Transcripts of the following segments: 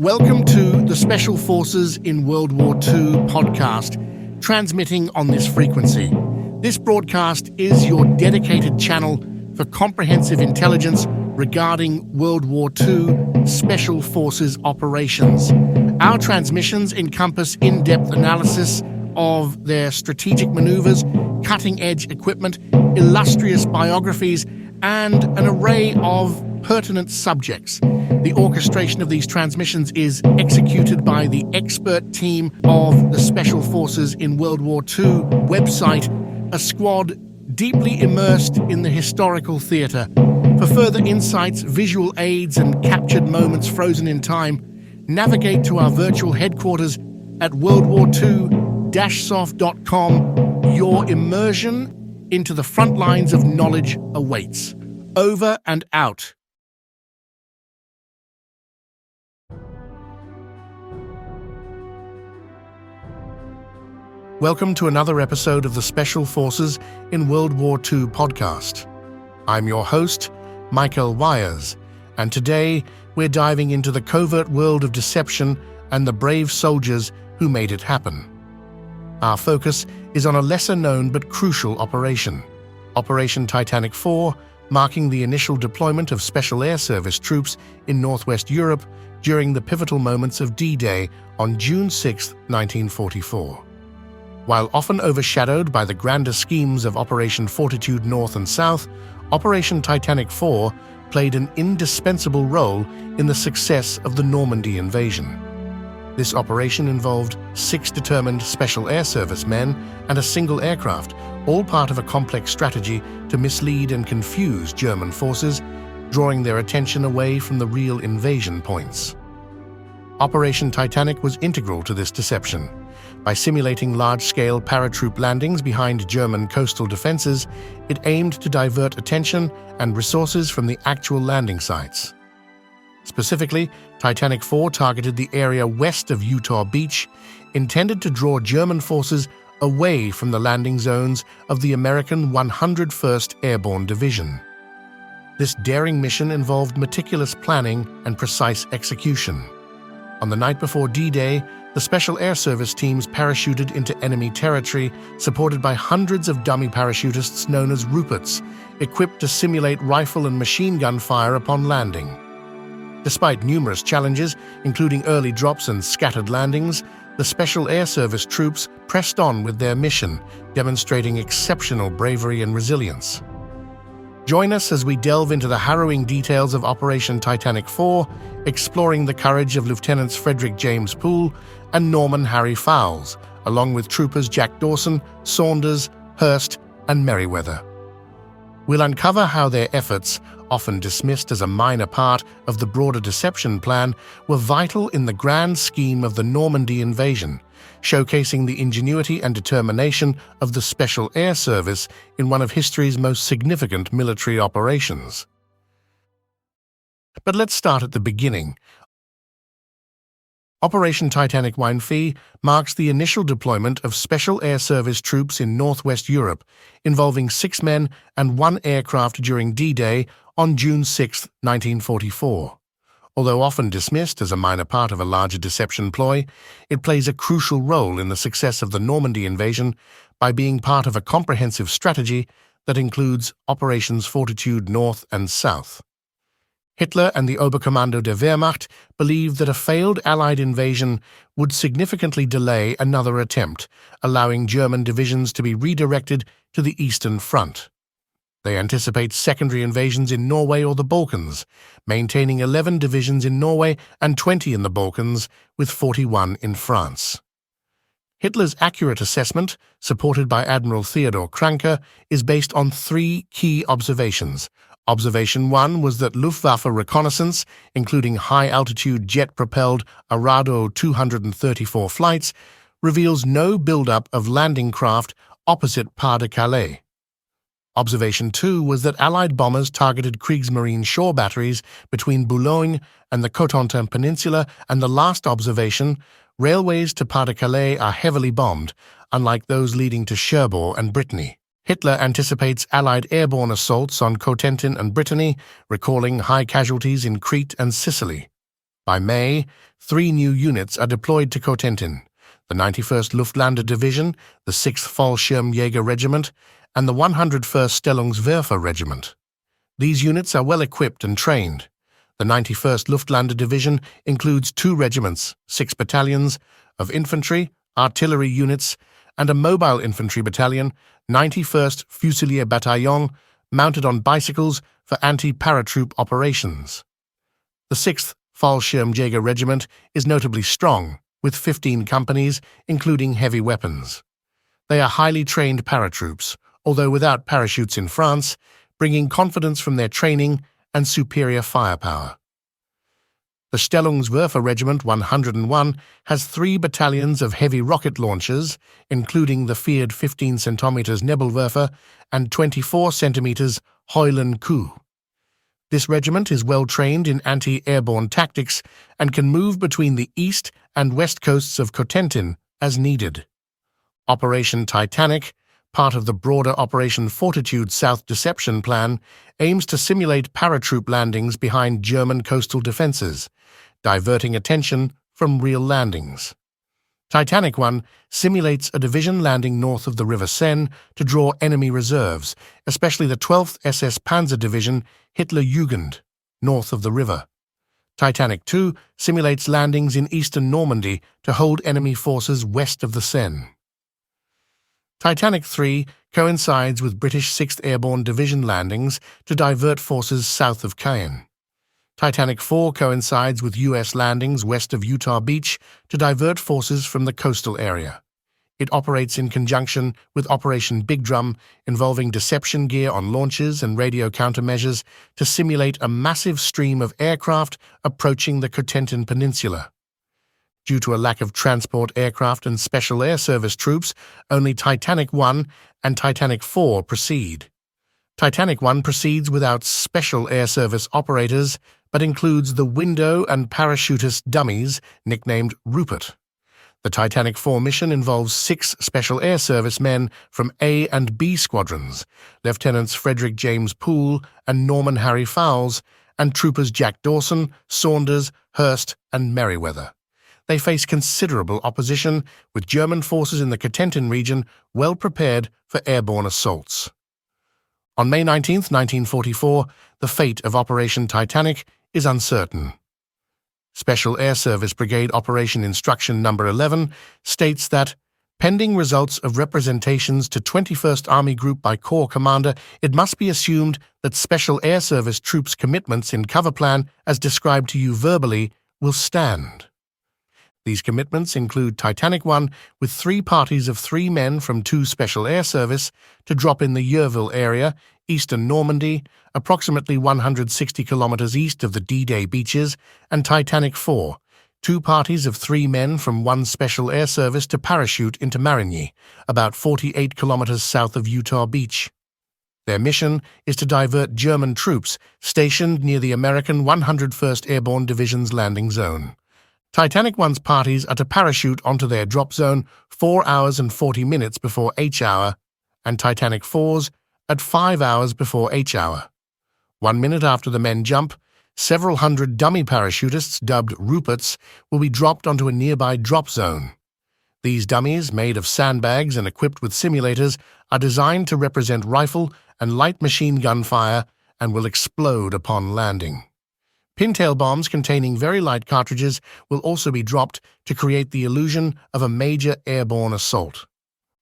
Welcome to the Special Forces in World War II podcast, transmitting on this frequency. This broadcast is your dedicated channel for comprehensive intelligence regarding World War II Special Forces operations. Our transmissions encompass in-depth analysis of their strategic maneuvers, cutting-edge equipment, illustrious biographies, and an array of pertinent subjects. The orchestration of these transmissions is executed by the expert team of the Special Forces in World War II website, a squad deeply immersed in the historical theatre. For further insights, visual aids, and captured moments frozen in time, navigate to our virtual headquarters at worldwar2-soft.com. Your immersion into the front lines of knowledge awaits. Over and out. Welcome to another episode of the Special Forces in World War II podcast. I'm your host, Michael Wyers, and today we're diving into the covert world of deception and the brave soldiers who made it happen. Our focus is on a lesser-known but crucial operation, Operation Titanic IV, marking the initial deployment of Special Air Service troops in Northwest Europe during the pivotal moments of D-Day on June 6, 1944. While often overshadowed by the grander schemes of Operation Fortitude North and South, Operation Titanic IV played an indispensable role in the success of the Normandy invasion. This operation involved 6 determined Special Air Service men and a single aircraft, all part of a complex strategy to mislead and confuse German forces, drawing their attention away from the real invasion points. Operation Titanic was integral to this deception. By simulating large-scale paratroop landings behind German coastal defenses, it aimed to divert attention and resources from the actual landing sites. Specifically, Titanic IV targeted the area west of Utah Beach, intended to draw German forces away from the landing zones of the American 101st Airborne Division. This daring mission involved meticulous planning and precise execution. On the night before D-Day, the Special Air Service teams parachuted into enemy territory, supported by hundreds of dummy parachutists known as Ruperts, equipped to simulate rifle and machine gun fire upon landing. Despite numerous challenges, including early drops and scattered landings, the Special Air Service troops pressed on with their mission, demonstrating exceptional bravery and resilience. Join us as we delve into the harrowing details of Operation Titanic IV, exploring the courage of Lieutenants Frederick James Poole and Norman Harry Fowles, along with troopers Jack Dawson, Saunders, Hurst, and Merriweather. We'll uncover how their efforts, often dismissed as a minor part of the broader deception plan, were vital in the grand scheme of the Normandy invasion, showcasing the ingenuity and determination of the Special Air Service in one of history's most significant military operations. But let's start at the beginning. Operation Titanic IV marks the initial deployment of Special Air Service troops in Northwest Europe, involving 6 men and 1 aircraft during D-Day on June 6, 1944. Although often dismissed as a minor part of a larger deception ploy, it plays a crucial role in the success of the Normandy invasion by being part of a comprehensive strategy that includes Operations Fortitude North and South. Hitler and the Oberkommando der Wehrmacht believed that a failed Allied invasion would significantly delay another attempt, allowing German divisions to be redirected to the Eastern Front. They anticipate secondary invasions in Norway or the Balkans, maintaining 11 divisions in Norway and 20 in the Balkans, with 41 in France. Hitler's accurate assessment, supported by Admiral Theodor Kranke, is based on 3 key observations. Observation 1 was that Luftwaffe reconnaissance, including high-altitude jet-propelled Arado 234 flights, reveals no buildup of landing craft opposite Pas-de-Calais. Observation 2 was that Allied bombers targeted Kriegsmarine shore batteries between Boulogne and the Cotentin Peninsula, and the last observation, railways to Pas-de-Calais are heavily bombed, unlike those leading to Cherbourg and Brittany. Hitler anticipates Allied airborne assaults on Cotentin and Brittany, recalling high casualties in Crete and Sicily. By May, 3 new units are deployed to Cotentin: the 91st Luftlandedivision, Division, the 6th Fallschirmjäger Regiment, and the 101st Stellungswerfer Regiment. These units are well equipped and trained. The 91st Luftlandedivision Division includes 2 regiments, 6 battalions of infantry, artillery units, and a mobile infantry battalion, 91st Fusilier Bataillon, mounted on bicycles for anti-paratroop operations. The 6th Fallschirmjäger Regiment is notably strong, with 15 companies, including heavy weapons. They are highly trained paratroops, although without parachutes in France, bringing confidence from their training and superior firepower. The Stellungswerfer Regiment 101 has 3 battalions of heavy rocket launchers, including the feared 15 cm Nebelwerfer and 24 cm Heulen Kuh. This regiment is well trained in anti-airborne tactics and can move between the east and west coasts of Cotentin as needed. Operation Titanic, part of the broader Operation Fortitude South Deception Plan, aims to simulate paratroop landings behind German coastal defenses, diverting attention from real landings. Titanic I simulates a division landing north of the River Seine to draw enemy reserves, especially the 12th SS Panzer Division Hitlerjugend, north of the river. Titanic II simulates landings in eastern Normandy to hold enemy forces west of the Seine. Titanic III coincides with British 6th Airborne Division landings to divert forces south of Cayenne. Titanic IV coincides with U.S. landings west of Utah Beach to divert forces from the coastal area. It operates in conjunction with Operation Big Drum, involving deception gear on launches and radio countermeasures to simulate a massive stream of aircraft approaching the Cotentin Peninsula. Due to a lack of transport aircraft and Special Air Service troops, only Titanic I and Titanic IV proceed. Titanic I proceeds without Special Air Service operators, but includes the window and parachutist dummies nicknamed Rupert. The Titanic IV mission involves 6 Special Air Service men from A and B squadrons, Lieutenants Frederick James Poole and Norman Harry Fowles, and troopers Jack Dawson, Saunders, Hurst, and Merriweather. They face considerable opposition, with German forces in the Cotentin region well prepared for airborne assaults. On May 19, 1944, the fate of Operation Titanic is uncertain. Special Air Service Brigade Operation Instruction No. 11 states that, pending results of representations to 21st Army Group by Corps Commander, it must be assumed that Special Air Service troops' commitments in cover plan, as described to you verbally, will stand. These commitments include Titanic I with 3 parties of 3 men from 2 Special Air Service to drop in the Yeovil area, eastern Normandy, approximately 160 kilometers east of the D-Day beaches, and Titanic IV, 2 parties of 3 men from 1 Special Air Service to parachute into Marigny, about 48 kilometers south of Utah Beach. Their mission is to divert German troops stationed near the American 101st Airborne Division's landing zone. Titanic I's parties are to parachute onto their drop zone 4 hours and 40 minutes before H hour, and Titanic IV's at 5 hours before H hour. 1 minute after the men jump, several hundred dummy parachutists, dubbed Ruperts, will be dropped onto a nearby drop zone. These dummies, made of sandbags and equipped with simulators, are designed to represent rifle and light machine gun fire and will explode upon landing. Pintail bombs containing very light cartridges will also be dropped to create the illusion of a major airborne assault.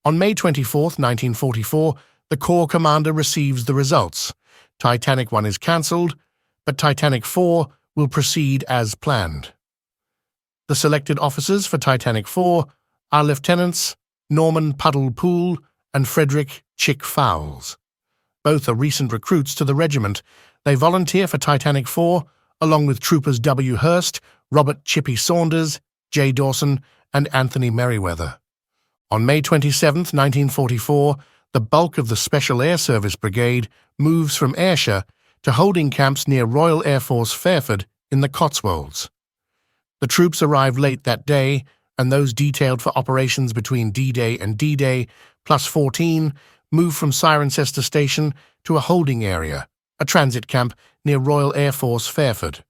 On May 24, 1944, the Corps Commander receives the results. Titanic I is cancelled, but Titanic IV will proceed as planned. The selected officers for Titanic IV are Lieutenants Norman Puddle Poole and Frederick Chick Fowles. Both are recent recruits to the regiment. They volunteer for Titanic IV, along with troopers W. Hurst, Robert Chippy Saunders, J. Dawson, and Anthony Merriweather. On May 27, 1944, the bulk of the Special Air Service Brigade moves from Ayrshire to holding camps near Royal Air Force Fairford in the Cotswolds. The troops arrived late that day, and those detailed for operations between D-Day and D-Day, plus 14, moved from Cirencester Station to a holding area, a transit camp near Royal Air Force Fairford.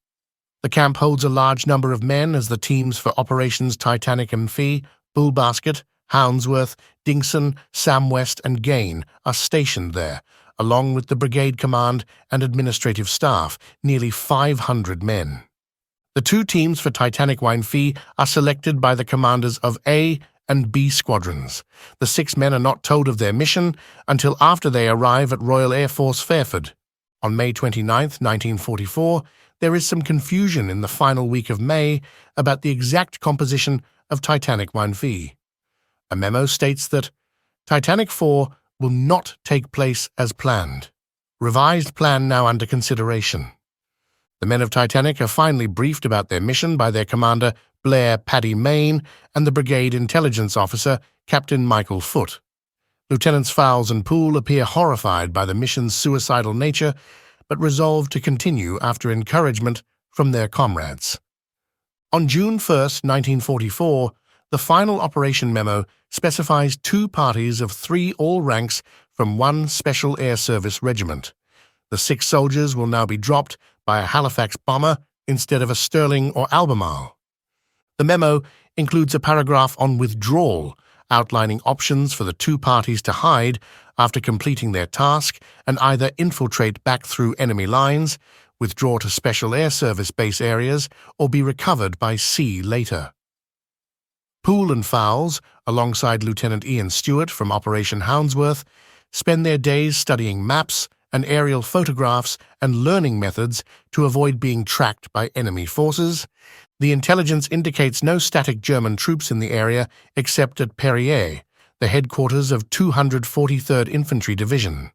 The camp holds a large number of men as the teams for Operations Titanic IV, Bullbasket, Houndsworth, Dingson, Samwest, and Gain are stationed there, along with the brigade command and administrative staff, nearly 500 men. The two teams for Titanic IV are selected by the commanders of A and B squadrons. The 6 men are not told of their mission until after they arrive at Royal Air Force Fairford. On May 29, 1944, there is some confusion in the final week of May about the exact composition of Titanic IV. A memo states that Titanic IV will not take place as planned. Revised plan now under consideration. The men of Titanic are finally briefed about their mission by their commander, Blair Paddy Mayne, and the brigade intelligence officer, Captain Michael Foote. Lieutenants Fowles and Poole appear horrified by the mission's suicidal nature, but resolve to continue after encouragement from their comrades. On June 1, 1944, the final operation memo specifies 2 parties of 3 all ranks from 1 Special Air Service regiment. The 6 soldiers will now be dropped by a Halifax bomber instead of a Sterling or Albemarle. The memo includes a paragraph on withdrawal, outlining options for the 2 parties to hide after completing their task and either infiltrate back through enemy lines, withdraw to Special Air Service base areas, or be recovered by sea later. Poole and Fowles, alongside Lieutenant Ian Stewart from Operation Houndsworth, spend their days studying maps and aerial photographs and learning methods to avoid being tracked by enemy forces. The intelligence indicates no static German troops in the area except at Perrier, the headquarters of 243rd Infantry Division.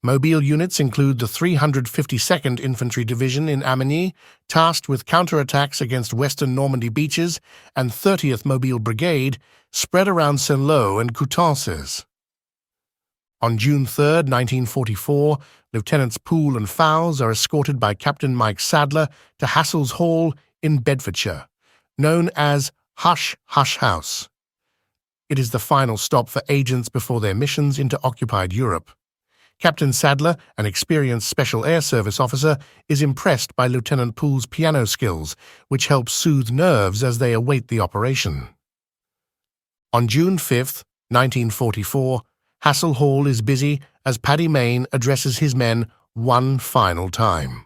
Mobile units include the 352nd Infantry Division in Amigny, tasked with counterattacks against western Normandy beaches, and 30th Mobile Brigade, spread around Saint-Lô and Coutances. On June 3, 1944, Lieutenants Poole and Fowles are escorted by Captain Mike Sadler to Hassell's Hall in Bedfordshire, known as Hush Hush House. It is the final stop for agents before their missions into occupied Europe. Captain Sadler, an experienced Special Air Service officer, is impressed by Lieutenant Poole's piano skills, which help soothe nerves as they await the operation. On June 5, 1944, Hassell Hall is busy as Paddy Mayne addresses his men one final time.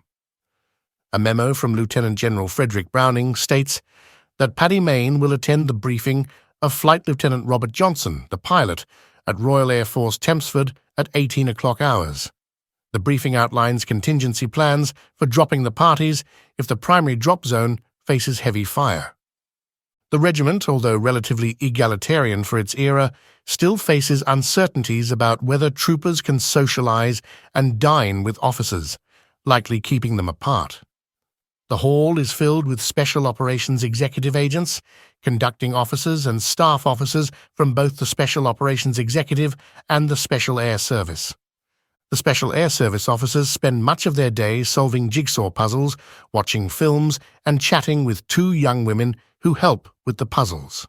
A memo from Lieutenant General Frederick Browning states that Paddy Mayne will attend the briefing of Flight Lieutenant Robert Johnson, the pilot, at Royal Air Force Tempsford at 18 o'clock hours. The briefing outlines contingency plans for dropping the parties if the primary drop zone faces heavy fire. The regiment, although relatively egalitarian for its era, still faces uncertainties about whether troopers can socialize and dine with officers, likely keeping them apart. The hall is filled with Special Operations Executive agents, conducting officers and staff officers from both the Special Operations Executive and the Special Air Service. The Special Air Service officers spend much of their day solving jigsaw puzzles, watching films, and chatting with 2 young women who help with the puzzles.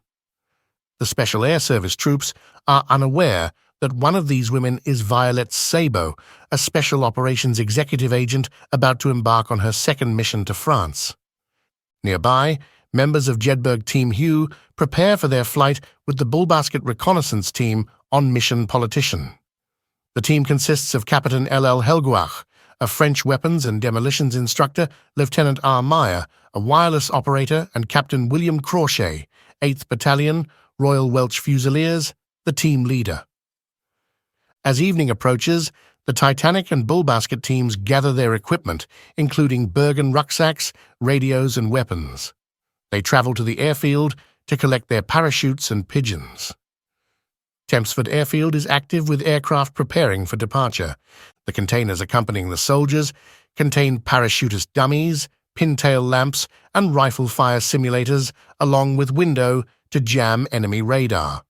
The Special Air Service troops are unaware that one of these women is Violette Sabo, a Special Operations Executive agent about to embark on her 2nd mission to France. Nearby, members of Jedburgh Team Hugh prepare for their flight with the Bullbasket Reconnaissance Team on Mission Politician. The team consists of Captain L.L. Helguach, a French weapons and demolitions instructor, Lieutenant R. Meyer, a wireless operator, and Captain William Crawshay, 8th Battalion, Royal Welch Fusiliers, the team leader. As evening approaches, the Titanic and Bullbasket teams gather their equipment, including Bergen rucksacks, radios, and weapons. They travel to the airfield to collect their parachutes and pigeons. Tempsford Airfield is active with aircraft preparing for departure. The containers accompanying the soldiers contain parachutist dummies, pintail lamps, and rifle fire simulators, along with window to jam enemy radar.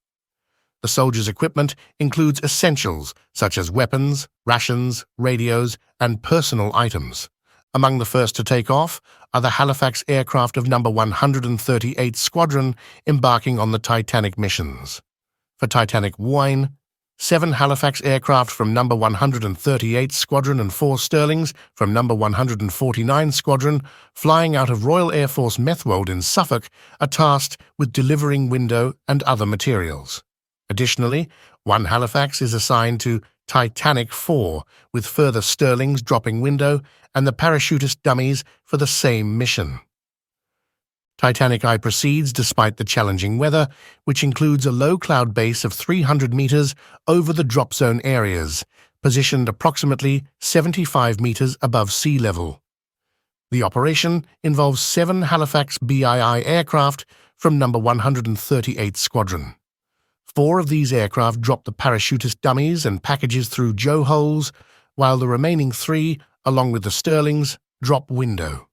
The soldiers' equipment includes essentials such as weapons, rations, radios, and personal items. Among the first to take off are the Halifax aircraft of No. 138 Squadron embarking on the Titanic missions. For Titanic Wine, 7 Halifax aircraft from No. 138 Squadron and 4 Stirlings from No. 149 Squadron, flying out of Royal Air Force Methwold in Suffolk, are tasked with delivering window and other materials. Additionally, 1 Halifax is assigned to Titanic IV, with further Stirlings dropping window and the parachutist dummies for the same mission. Titanic I proceeds despite the challenging weather, which includes a low cloud base of 300 meters over the drop zone areas, positioned approximately 75 meters above sea level. The operation involves 7 Halifax BII aircraft from No. 138 Squadron. 4 of these aircraft drop the parachutist dummies and packages through joe holes, while the remaining 3, along with the Stirlings, drop window.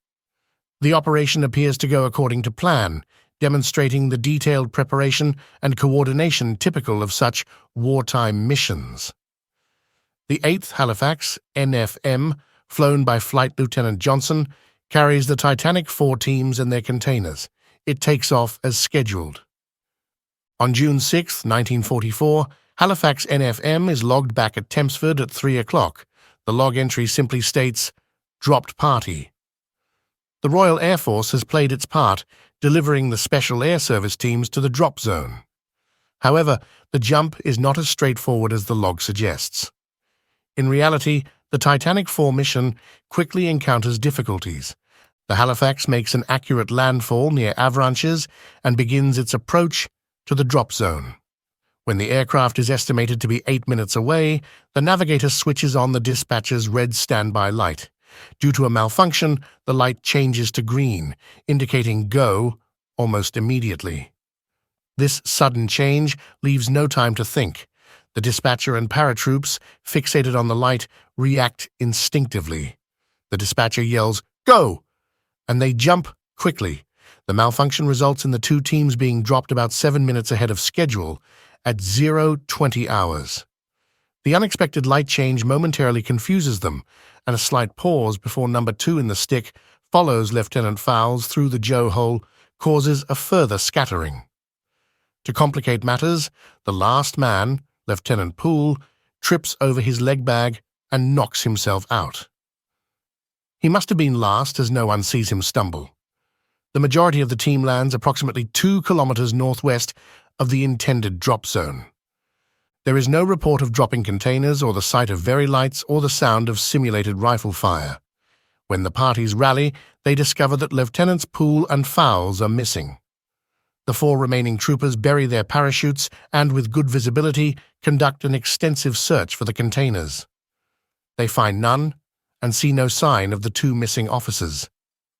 The operation appears to go according to plan, demonstrating the detailed preparation and coordination typical of such wartime missions. The 8th Halifax, NFM, flown by Flight Lieutenant Johnson, carries the Titanic IV teams and their containers. It takes off as scheduled. On June 6, 1944, Halifax NFM is logged back at Tempsford at 3 o'clock. The log entry simply states, "Dropped party." The Royal Air Force has played its part, delivering the Special Air Service teams to the drop zone. However, the jump is not as straightforward as the log suggests. In reality, the Titanic IV mission quickly encounters difficulties. The Halifax makes an accurate landfall near Avranches and begins its approach to the drop zone. When the aircraft is estimated to be 8 minutes away, the navigator switches on the dispatcher's red standby light. Due to a malfunction, the light changes to green, indicating go almost immediately. This sudden change leaves no time to think. The dispatcher and paratroops, fixated on the light, react instinctively. The dispatcher yells, "Go!" and they jump quickly. The malfunction results in the 2 teams being dropped about 7 minutes ahead of schedule at 0:20 hours. The unexpected light change momentarily confuses them, and a slight pause before number 2 in the stick follows Lieutenant Fowles through the joe hole causes a further scattering. To complicate matters, the last man, Lieutenant Poole, trips over his leg bag and knocks himself out. He must have been last, as no one sees him stumble. The majority of the team lands approximately 2 kilometers northwest of the intended drop zone. There is no report of dropping containers or the sight of very lights or the sound of simulated rifle fire. When the parties rally, they discover that Lieutenants Poole and Fowles are missing. The 4 remaining troopers bury their parachutes and, with good visibility, conduct an extensive search for the containers. They find none and see no sign of the 2 missing officers.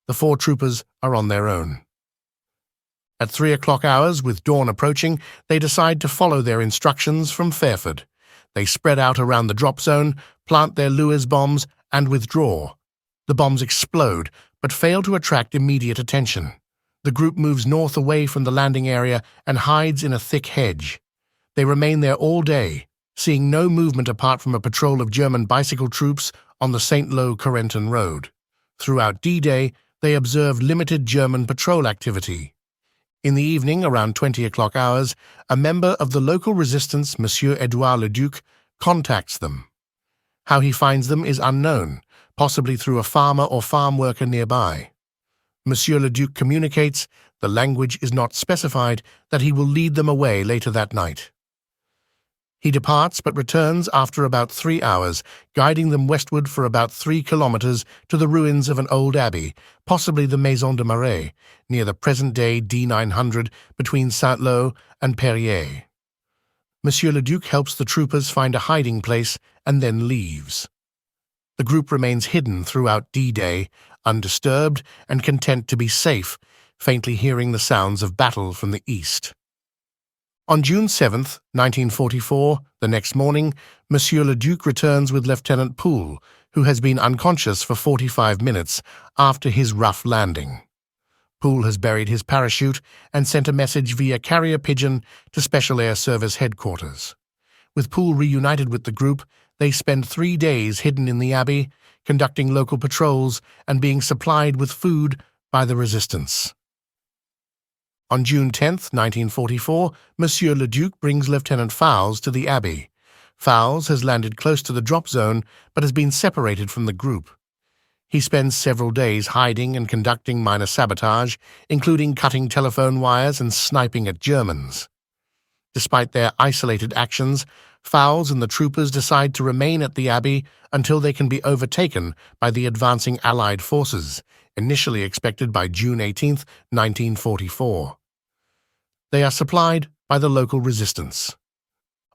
The 4 troopers are on their own. At 3 o'clock hours, with dawn approaching, they decide to follow their instructions from Fairford. They spread out around the drop zone, plant their Lewis bombs, and withdraw. The bombs explode, but fail to attract immediate attention. The group moves north away from the landing area and hides in a thick hedge. They remain there all day, seeing no movement apart from a patrol of German bicycle troops on the St. Lo-Corentin Road. Throughout D-Day, they observe limited German patrol activity. In the evening, around 20 o'clock hours, a member of the local resistance, Monsieur Edouard Leduc, contacts them. How he finds them is unknown, possibly through a farmer or farm worker nearby. Monsieur Leduc communicates, the language is not specified, that he will lead them away later that night. He departs but returns after about 3 hours, guiding them westward for about 3 kilometers to the ruins of an old abbey, possibly the Maison de Marais, near the present-day D900 between Saint-Lô and Perrier. Monsieur Leduc helps the troopers find a hiding place and then leaves. The group remains hidden throughout D-Day, undisturbed and content to be safe, faintly hearing the sounds of battle from the east. On June 7, 1944, the next morning, Monsieur Leduc returns with Lieutenant Poole, who has been unconscious for 45 minutes after his rough landing. Poole has buried his parachute and sent a message via carrier pigeon to Special Air Service headquarters. With Poole reunited with the group, they spend 3 days hidden in the abbey, conducting local patrols and being supplied with food by the resistance. On June 10, 1944, Monsieur Leduc brings Lieutenant Fowles to the abbey. Fowles has landed close to the drop zone but has been separated from the group. He spends several days hiding and conducting minor sabotage, including cutting telephone wires and sniping at Germans. Despite their isolated actions, Fowles and the troopers decide to remain at the Abbey until they can be overtaken by the advancing Allied forces, initially expected by June 18, 1944. They are supplied by the local resistance.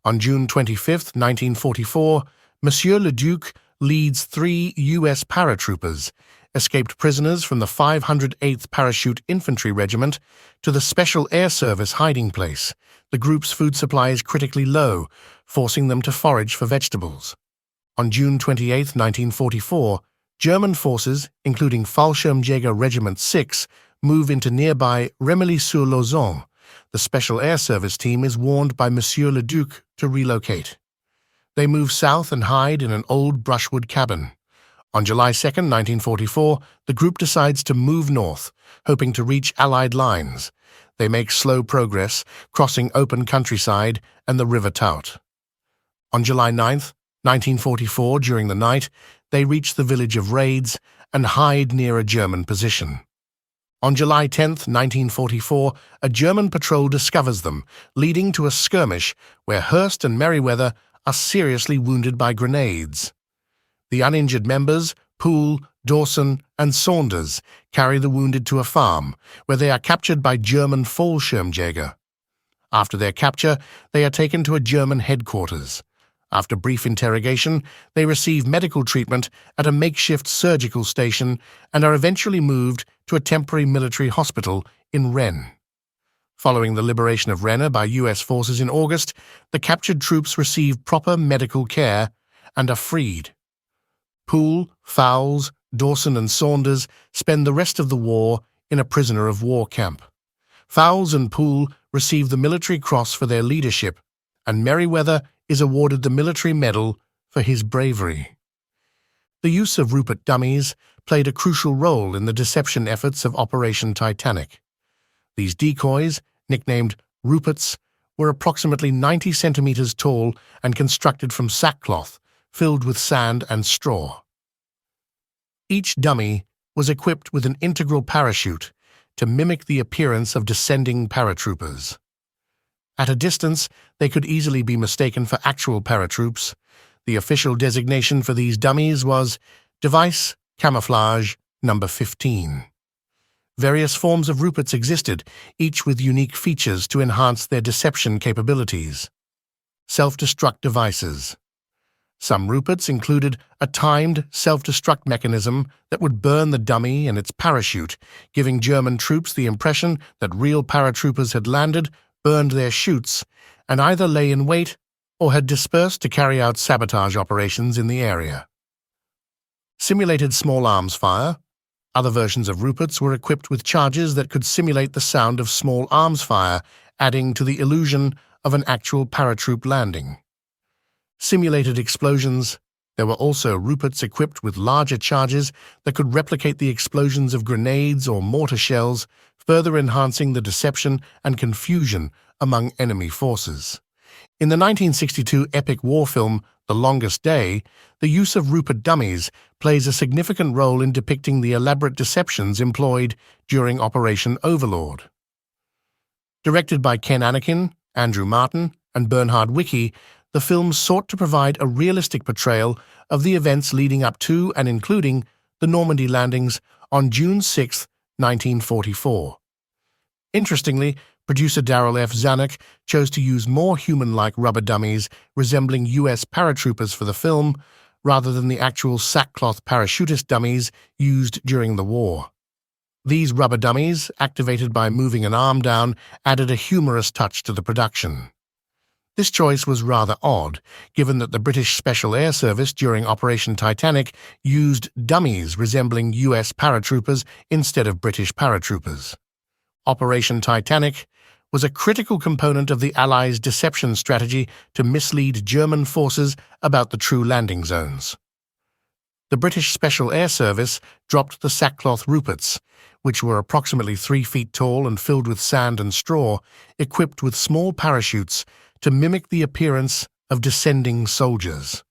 On June 25, 1944, Monsieur le Duc leads 3 U.S. paratroopers, escaped prisoners from the 508th Parachute Infantry Regiment, to the Special Air Service hiding place. The group's food supply is critically low, forcing them to forage for vegetables. On June 28, 1944, German forces, including Fallschirmjäger Regiment 6, move into nearby Remilly-sur-Lauzon. The Special Air Service team is warned by Monsieur le Duc to relocate. They move south and hide in an old brushwood cabin. On July 2, 1944, the group decides to move north, hoping to reach Allied lines. They make slow progress, crossing open countryside and the River Taut. On July 9, 1944, during the night, they reach the village of Raids and hide near a German position. On July 10, 1944, a German patrol discovers them, leading to a skirmish where Hurst and Merriweather are seriously wounded by grenades. The uninjured members, Poole, Dawson, and Saunders, carry the wounded to a farm, where they are captured by German Fallschirmjäger. After their capture, they are taken to a German headquarters. After brief interrogation, they receive medical treatment at a makeshift surgical station and are eventually moved to a temporary military hospital in Rennes. Following the liberation of Rennes by U.S. forces in August, the captured troops receive proper medical care and are freed. Poole, Fowles, Dawson, and Saunders spend the rest of the war in a prisoner of war camp. Fowles and Poole receive the Military Cross for their leadership, and Merriweather is awarded the Military Medal for his bravery. The use of Rupert dummies played a crucial role in the deception efforts of Operation Titanic. These decoys, nicknamed Ruperts, were approximately 90 centimeters tall and constructed from sackcloth, filled with sand and straw. Each dummy was equipped with an integral parachute to mimic the appearance of descending paratroopers. At a distance, they could easily be mistaken for actual paratroops. The official designation for these dummies was Device Camouflage Number 15. Various forms of Ruperts existed, each with unique features to enhance their deception capabilities. Self-destruct devices. Some Ruperts included a timed self-destruct mechanism that would burn the dummy and its parachute, giving German troops the impression that real paratroopers had landed, burned their chutes, and either lay in wait or had dispersed to carry out sabotage operations in the area. Simulated small arms fire. Other versions of Ruperts were equipped with charges that could simulate the sound of small arms fire, adding to the illusion of an actual paratroop landing. Simulated explosions. There were also Ruperts equipped with larger charges that could replicate the explosions of grenades or mortar shells, further enhancing the deception and confusion among enemy forces. In the 1962 epic war film The Longest Day, the use of Rupert dummies plays a significant role in depicting the elaborate deceptions employed during Operation Overlord. Directed by Ken Anakin, Andrew Martin, and Bernhard Wicki, the film sought to provide a realistic portrayal of the events leading up to and including the Normandy landings on June 6, 1944. Interestingly, producer Darrell F. Zanuck chose to use more human-like rubber dummies resembling U.S. paratroopers for the film, rather than the actual sackcloth parachutist dummies used during the war. These rubber dummies, activated by moving an arm down, added a humorous touch to the production. This choice was rather odd, given that the British Special Air Service during Operation Titanic used dummies resembling U.S. paratroopers instead of British paratroopers. Operation Titanic was a critical component of the Allies' deception strategy to mislead German forces about the true landing zones. The British Special Air Service dropped the sackcloth Ruperts, which were approximately 3 feet tall and filled with sand and straw, equipped with small parachutes to mimic the appearance of descending soldiers.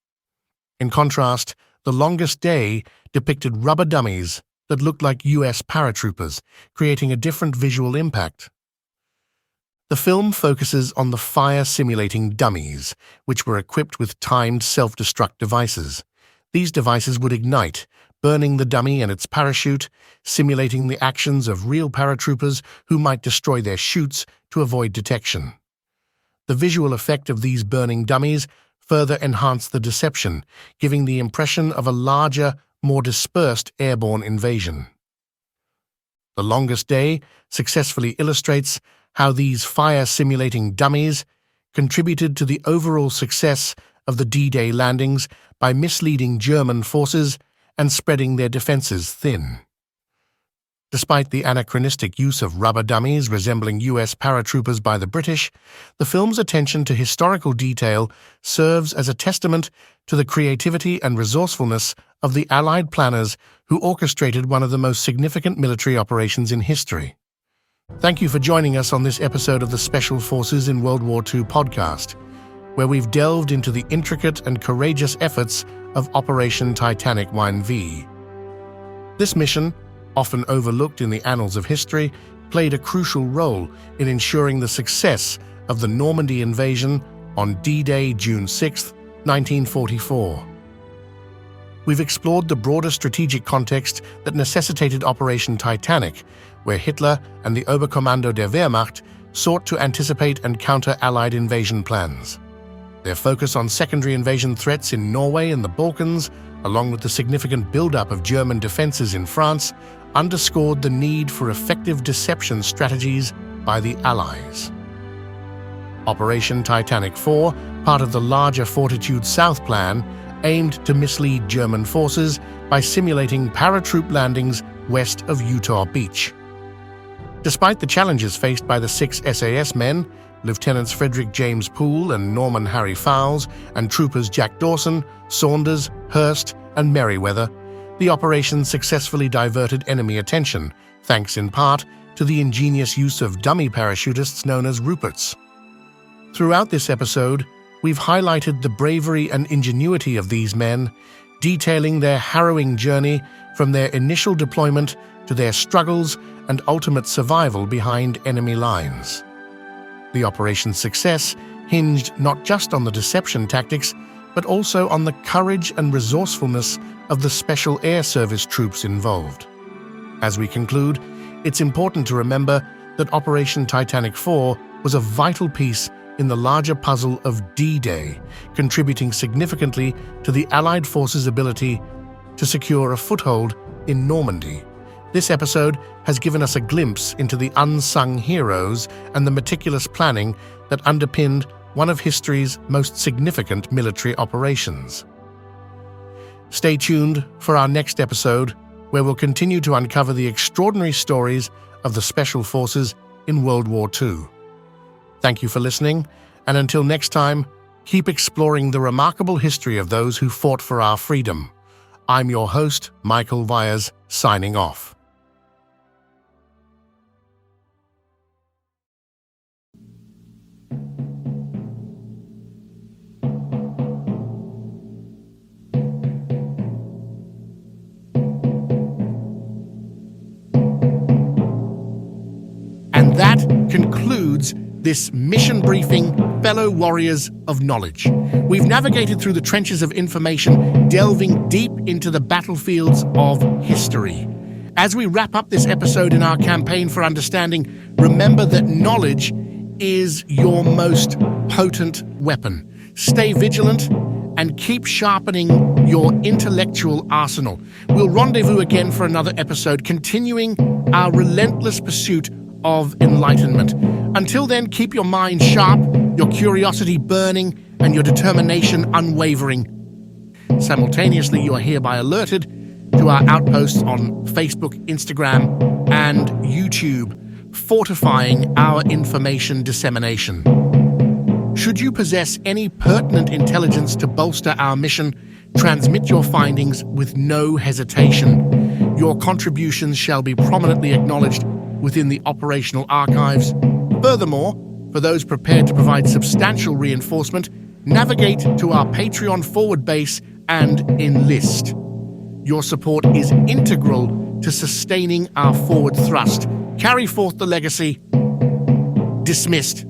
In contrast, The Longest Day depicted rubber dummies that looked like US paratroopers, creating a different visual impact. The film focuses on the fire-simulating dummies, which were equipped with timed self-destruct devices. These devices would ignite, burning the dummy and its parachute, simulating the actions of real paratroopers who might destroy their chutes to avoid detection. The visual effect of these burning dummies further enhanced the deception, giving the impression of a larger, more dispersed airborne invasion. The Longest Day successfully illustrates how these fire-simulating dummies contributed to the overall success of the D-Day landings by misleading German forces and spreading their defenses thin. Despite the anachronistic use of rubber dummies resembling US paratroopers by the British, the film's attention to historical detail serves as a testament to the creativity and resourcefulness of the Allied planners who orchestrated one of the most significant military operations in history. Thank you for joining us on this episode of the Special Forces in World War II podcast, where we've delved into the intricate and courageous efforts of Operation Titanic IV. This mission, often overlooked in the annals of history, played a crucial role in ensuring the success of the Normandy invasion on D-Day, June 6, 1944. We've explored the broader strategic context that necessitated Operation Titanic, where Hitler and the Oberkommando der Wehrmacht sought to anticipate and counter Allied invasion plans. Their focus on secondary invasion threats in Norway and the Balkans, along with the significant buildup of German defenses in France, underscored the need for effective deception strategies by the Allies. Operation Titanic IV, part of the larger Fortitude South plan, aimed to mislead German forces by simulating paratroop landings west of Utah Beach. Despite the challenges faced by the 6 SAS men, Lieutenants Frederick James Poole and Norman Harry Fowles, and troopers Jack Dawson, Saunders, Hurst, and Merriweather, the operation successfully diverted enemy attention, thanks in part to the ingenious use of dummy parachutists known as Ruperts. Throughout this episode, we've highlighted the bravery and ingenuity of these men, detailing their harrowing journey from their initial deployment to their struggles and ultimate survival behind enemy lines. The operation's success hinged not just on the deception tactics, but also on the courage and resourcefulness of the Special Air Service troops involved. As we conclude, it's important to remember that Operation Titanic IV was a vital piece in the larger puzzle of D-Day, contributing significantly to the Allied forces' ability to secure a foothold in Normandy. This episode has given us a glimpse into the unsung heroes and the meticulous planning that underpinned one of history's most significant military operations. Stay tuned for our next episode, where we'll continue to uncover the extraordinary stories of the Special Forces in World War II. Thank you for listening, and until next time, keep exploring the remarkable history of those who fought for our freedom. I'm your host, Michael Wyers, signing off. And that concludes this mission briefing, fellow warriors of knowledge. We've navigated through the trenches of information, delving deep into the battlefields of history. As we wrap up this episode in our campaign for understanding, remember that knowledge is your most potent weapon. Stay vigilant and keep sharpening your intellectual arsenal. We'll rendezvous again for another episode, continuing our relentless pursuit of enlightenment. Until then, keep your mind sharp, your curiosity burning, and your determination unwavering. Simultaneously, you are hereby alerted to our outposts on Facebook, Instagram, and YouTube, fortifying our information dissemination. Should you possess any pertinent intelligence to bolster our mission, transmit your findings with no hesitation. Your contributions shall be prominently acknowledged within the operational archives. Furthermore, for those prepared to provide substantial reinforcement, navigate to our Patreon forward base and enlist. Your support is integral to sustaining our forward thrust. Carry forth the legacy. Dismissed.